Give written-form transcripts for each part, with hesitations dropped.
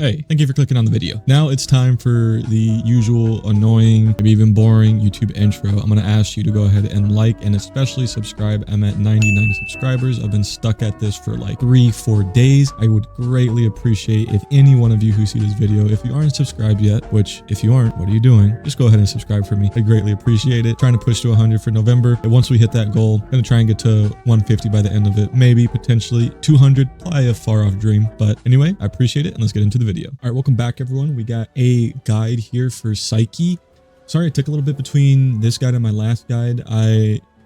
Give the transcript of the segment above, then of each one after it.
Hey, thank you for clicking on the video. Now it's time for the usual annoying, maybe even boring YouTube intro. I'm going to ask you to go ahead and like and especially subscribe. I'm at 99 subscribers. I've been stuck at this for like 3-4 days. I would greatly appreciate if any one of you who see this video, if you aren't subscribed yet, which if you aren't, what are you doing? Just go ahead and subscribe for me. I greatly appreciate it. Trying to push to 100 for November. And once we hit that goal, I'm going to try and get to 150 by the end of it. Maybe potentially 200, probably a far off dream. But anyway, I appreciate it and let's get into the video. All right, welcome back everyone. We got a guide here for PSYCHE. Sorry, it took a little bit between this guide and my last guide.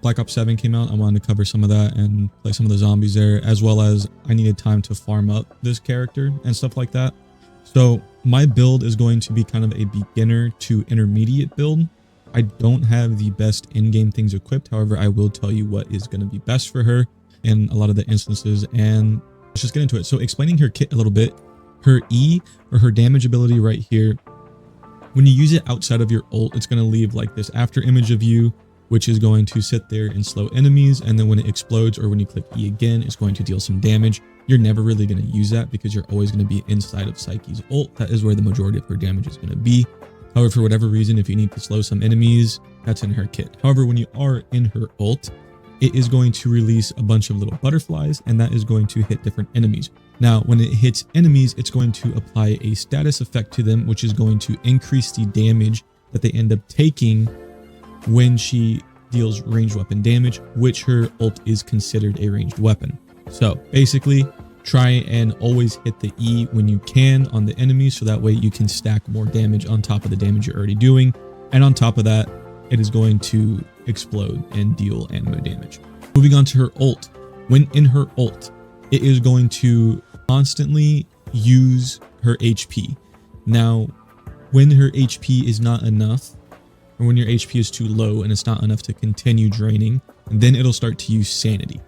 Black Ops 7 came out. I wanted to cover some of that and play some of the zombies there, as well as I needed time to farm up this character and stuff like that. So my build is going to be kind of a beginner to intermediate build. I don't have the best in-game things equipped. However, I will tell you what is going to be best for her in a lot of the instances, and let's just get into it. So explaining her kit a little bit. Her E, or her damage ability right here, when you use it outside of your ult, it's going to leave like this after image of you, which is going to sit there and slow enemies. And then when it explodes or when you click E again, it's going to deal some damage. You're never really going to use that because you're always going to be inside of PSYCHE's ult. That is where the majority of her damage is going to be. However, for whatever reason, if you need to slow some enemies, that's in her kit. However, when you are in her ult, it is going to release a bunch of little butterflies, and that is going to hit different enemies. Now, when it hits enemies, it's going to apply a status effect to them, which is going to increase the damage that they end up taking when she deals ranged weapon damage, which her ult is considered a ranged weapon. So basically, try and always hit the E when you can on the enemies, so that way you can stack more damage on top of the damage you're already doing. And on top of that, it is going to explode and deal ammo damage. Moving on to her ult. When in her ult, it is going to constantly use her HP. Now, when her HP is not enough, or when your HP is too low and it's not enough to continue draining, then it'll start to use sanity.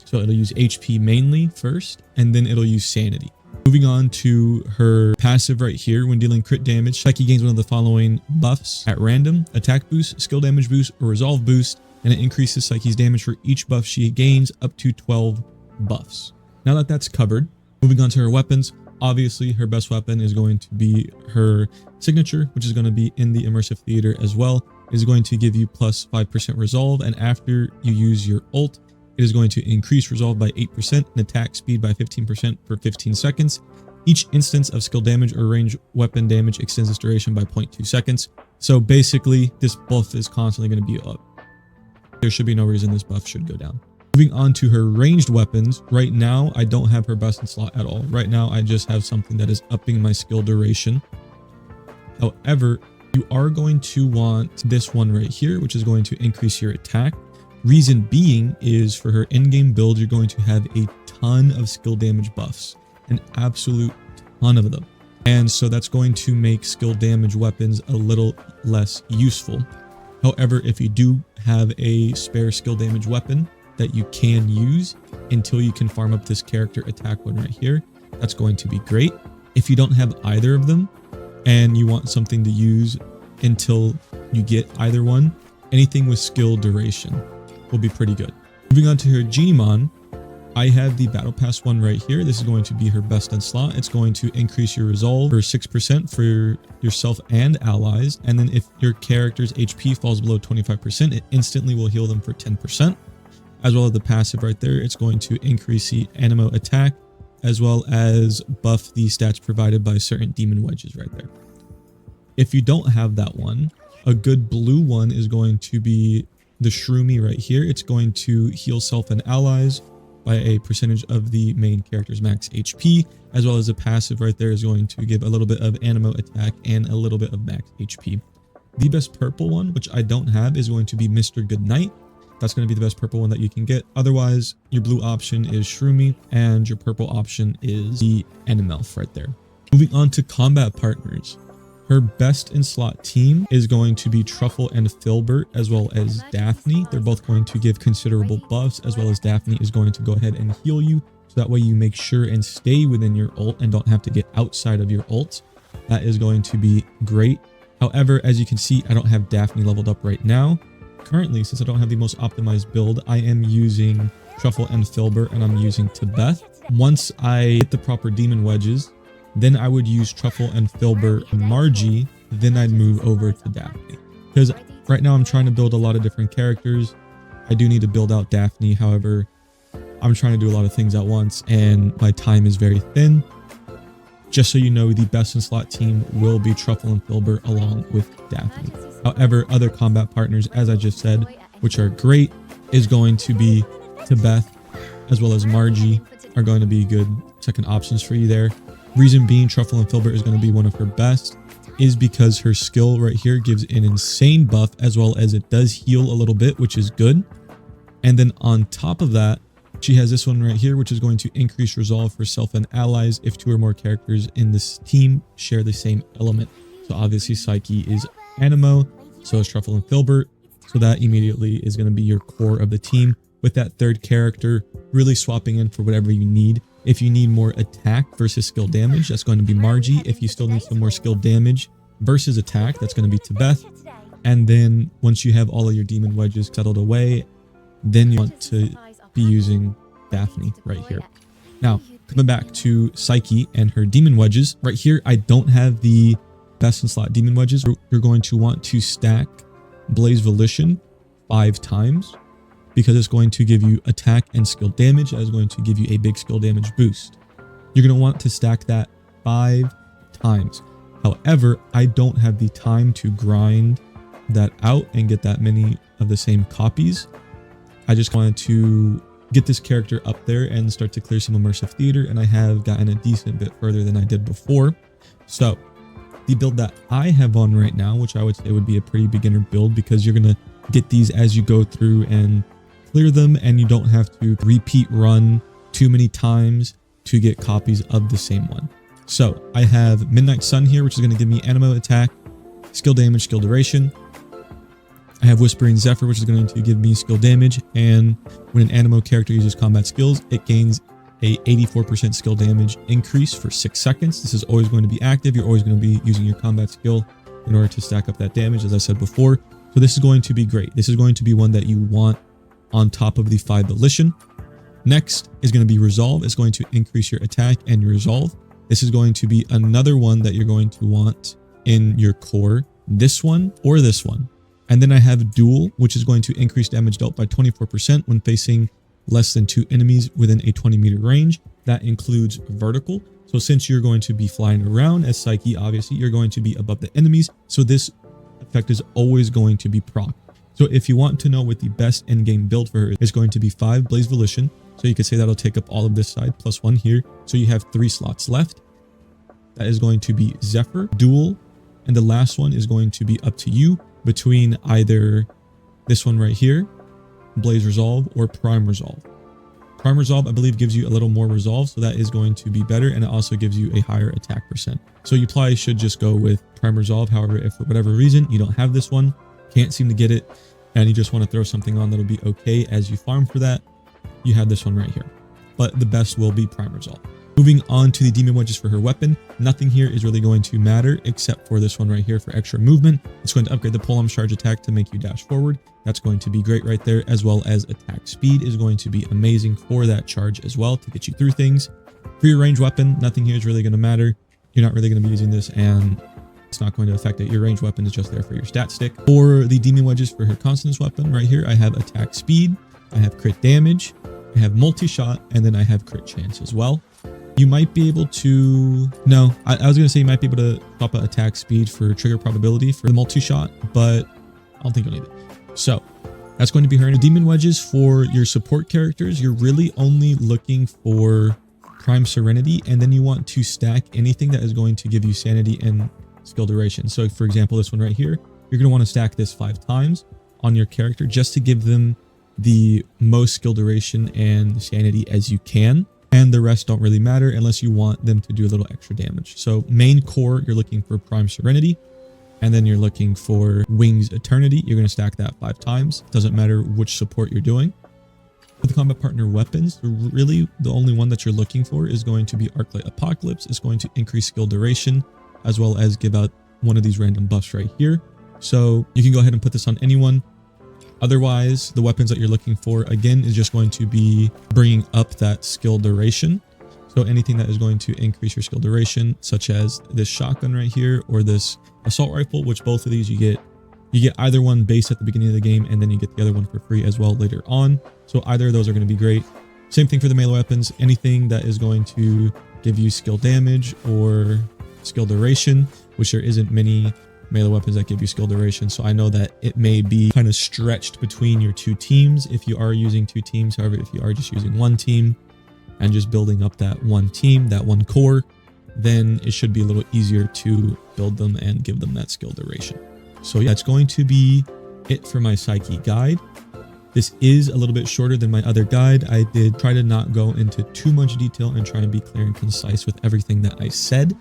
So it'll use HP mainly first, and then it'll use sanity. Moving on to her passive right here. When dealing crit damage, PSYCHE gains one of the following buffs at random: attack boost, skill damage boost, or resolve boost, and it increases PSYCHE's damage for each buff she gains up to 12 buffs. Now that that's covered, moving on to her weapons. Obviously, her best weapon is going to be her signature, which is going to be in the immersive theater as well. It is going to give you plus 5% resolve, and after you use your ult, it is going to increase resolve by 8% and attack speed by 15% for 15 seconds. Each instance of skill damage or range weapon damage extends its duration by 0.2 seconds. So basically, this buff is constantly going to be up. There should be no reason this buff should go down. Moving on to her ranged weapons. Right now, I don't have her best in slot at all. Right now, I just have something that is upping my skill duration. However, you are going to want this one right here, which is going to increase your attack. Reason being is for her in-game build, you're going to have a ton of skill damage buffs, an absolute ton of them. And so that's going to make skill damage weapons a little less useful. However, if you do have a spare skill damage weapon that you can use until you can farm up this character attack one right here, that's going to be great. If you don't have either of them and you want something to use until you get either one, anything with skill duration will be pretty good. Moving on to her Genimon, I have the Battle Pass one right here. This is going to be her best in slot. It's going to increase your resolve for 6% for yourself and allies. And then if your character's HP falls below 25%, it instantly will heal them for 10%. As well as the passive right there, it's going to increase the animo attack, as well as buff the stats provided by certain demon wedges right there. If you don't have that one, a good blue one is going to be the Shroomy right here. It's going to heal self and allies by a percentage of the main character's max HP, as well as the passive right there is going to give a little bit of animo attack and a little bit of max HP. The best purple one, which I don't have, is going to be Mr. Goodnight. That's going to be the best purple one that you can get. Otherwise, your blue option is Shroomy and your purple option is the Animelf right there. Moving on to combat partners. Her best in slot team is going to be Truffle and Filbert, as well as Daphne. They're both going to give considerable buffs, as well as Daphne is going to go ahead and heal you. So that way you make sure and stay within your ult and don't have to get outside of your ult. That is going to be great. However, as you can see, I don't have Daphne leveled up right now. Currently, since I don't have the most optimized build, I am using Truffle and Filbert and I'm using Tibeth. Once I hit the proper demon wedges, Then I would use Truffle and Filbert and Margie. Then I'd move over to Daphne. Because right now I'm trying to build a lot of different characters. I do need to build out Daphne. However, I'm trying to do a lot of things at once and my time is very thin. Just so you know, the best in slot team will be Truffle and Filbert along with Daphne. However, other combat partners, as I just said, which are great, is going to be Tibeth as well as Margie are going to be good second options for you there. Reason being Truffle and Filbert is going to be one of her best is because her skill right here gives an insane buff as well as it does heal a little bit, which is good. And then on top of that, she has this one right here, which is going to increase resolve for self and allies if 2 or more characters in this team share the same element. So obviously Psyche is Animo, so is Truffle and Filbert. So that immediately is going to be your core of the team, with that third character really swapping in for whatever you need. If you need more attack versus skill damage, that's going to be Margie. If you still need some more skill damage versus attack, that's going to be Tibeth. And then once you have all of your demon wedges settled away, then you want to be using Daphne right here. Now, coming back to Psyche and her demon wedges, right here, I don't have the best in slot demon wedges. You're going to want to stack Blaze Volition 5 times because it's going to give you attack and skill damage. That is going to give you a big skill damage boost. You're going to want to stack that 5 times. However, I don't have the time to grind that out and get that many of the same copies. I just wanted to get this character up there and start to clear some immersive theater, and I have gotten a decent bit further than I did before. So the build that I have on right now, which I would say would be a pretty beginner build because you're going to get these as you go through and clear them, and you don't have to repeat run too many times to get copies of the same one. So I have Midnight Sun here, which is going to give me Animo attack, skill damage, skill duration. I have Whispering Zephyr, which is going to give me skill damage, and when an Animo character uses combat skills, it gains a 84% skill damage increase for 6 seconds. This is always going to be active. You're always going to be using your combat skill in order to stack up that damage, as I said before. So this is going to be great. This is going to be one that you want on top of the 5 Volition. Next is going to be Resolve. It's going to increase your attack and your resolve. This is going to be another one that you're going to want in your core. This one or this one. And then I have Duel, which is going to increase damage dealt by 24% when facing less than 2 enemies within a 20-meter range. That includes vertical. So since you're going to be flying around as Psyche, obviously you're going to be above the enemies. So this effect is always going to be proc. So if you want to know what the best endgame build for her is going to be 5 Blaze Volition. So you could say that'll take up all of this side plus 1 here. So you have 3 slots left. That is going to be Zephyr, Duel, and the last one is going to be up to you between either this one right here, Blaze Resolve, or Prime Resolve. Prime Resolve, I believe, gives you a little more resolve, so that is going to be better, and it also gives you a higher attack percent. So you probably should just go with Prime Resolve. However, if for whatever reason you don't have this one, can't seem to get it, and you just want to throw something on that'll be okay as you farm for that, you have this one right here. But the best will be Prime Resolve. Moving on to the demon wedges for her weapon, nothing here is really going to matter except for this one right here for extra movement. It's going to upgrade the pull-arm charge attack to make you dash forward. That's going to be great right there, as well as attack speed is going to be amazing for that charge as well to get you through things. For your range weapon, nothing here is really going to matter. You're not really going to be using this, and it's not going to affect it. Your range weapon is just there for your stat stick. For the demon wedges for her consonance weapon right here, I have attack speed, I have crit damage, I have multi-shot, and then I have crit chance as well. You might be able to... No, I was going to say you might be able to swap an attack speed for trigger probability for the multi-shot, but I don't think you'll need it. So that's going to be her. Demon wedges for your support characters, you're really only looking for Prime Serenity, and then you want to stack anything that is going to give you sanity and skill duration. So for example, this one right here, you're going to want to stack this 5 times on your character just to give them the most skill duration and sanity as you can. And the rest don't really matter unless you want them to do a little extra damage. So main core, you're looking for Prime Serenity, and then you're looking for Wings Eternity. You're going to stack that 5 times. Doesn't matter which support you're doing. For the combat partner weapons, really the only one that you're looking for is going to be Arclight Apocalypse. It's going to increase skill duration as well as give out one of these random buffs right here. So you can go ahead and put this on anyone. Otherwise, the weapons that you're looking for, again, is just going to be bringing up that skill duration. So anything that is going to increase your skill duration, such as this shotgun right here or this assault rifle, which both of these you get either one base at the beginning of the game, and then you get the other one for free as well later on. So either of those are going to be great. Same thing for the melee weapons. Anything that is going to give you skill damage or skill duration, which there isn't many melee weapons that give you skill duration. So I know that it may be kind of stretched between your two teams if you are using two teams. However, if you are just using one team and just building up that one team, that one core, then it should be a little easier to build them and give them that skill duration. So yeah, it's going to be it for my Psyche guide. This is a little bit shorter than my other guide. I did try to not go into too much detail and try and be clear and concise with everything that I said,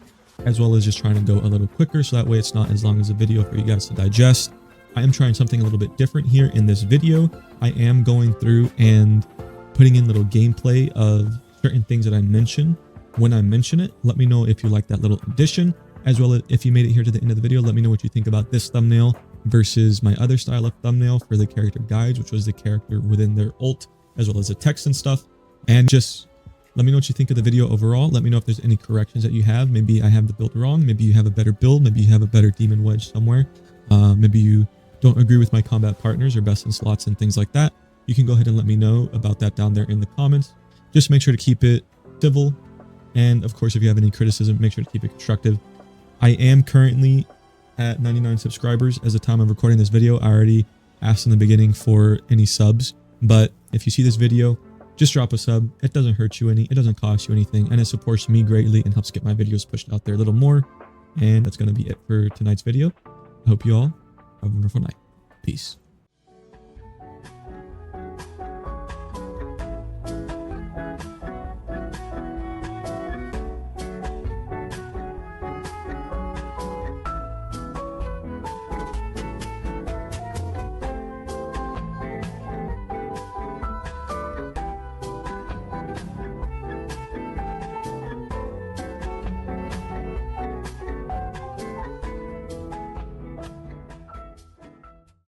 as well as just trying to go a little quicker so that way it's not as long as a video for you guys to digest. I am trying something a little bit different here in this video. I am going through and putting in little gameplay of certain things that I mention. When I mention it, let me know if you like that little addition, as well as if you made it here to the end of the video, let me know what you think about this thumbnail versus my other style of thumbnail for the character guides, which was the character within their ult, as well as the text and stuff. And just let me know what you think of the video overall. Let me know if there's any corrections that you have. Maybe I have the build wrong. Maybe you have a better build. Maybe you have a better demon wedge somewhere. Maybe you don't agree with my combat partners or best in slots and things like that. You can go ahead and let me know about that down there in the comments. Just make sure to keep it civil. And of course, if you have any criticism, make sure to keep it constructive. I am currently at 99 subscribers as the time of recording this video. I already asked in the beginning for any subs, but if you see this video, just drop a sub. It doesn't hurt you any, it doesn't cost you anything, and it supports me greatly and helps get my videos pushed out there a little more. And that's going to be it for tonight's video. I hope you all have a wonderful night. Peace.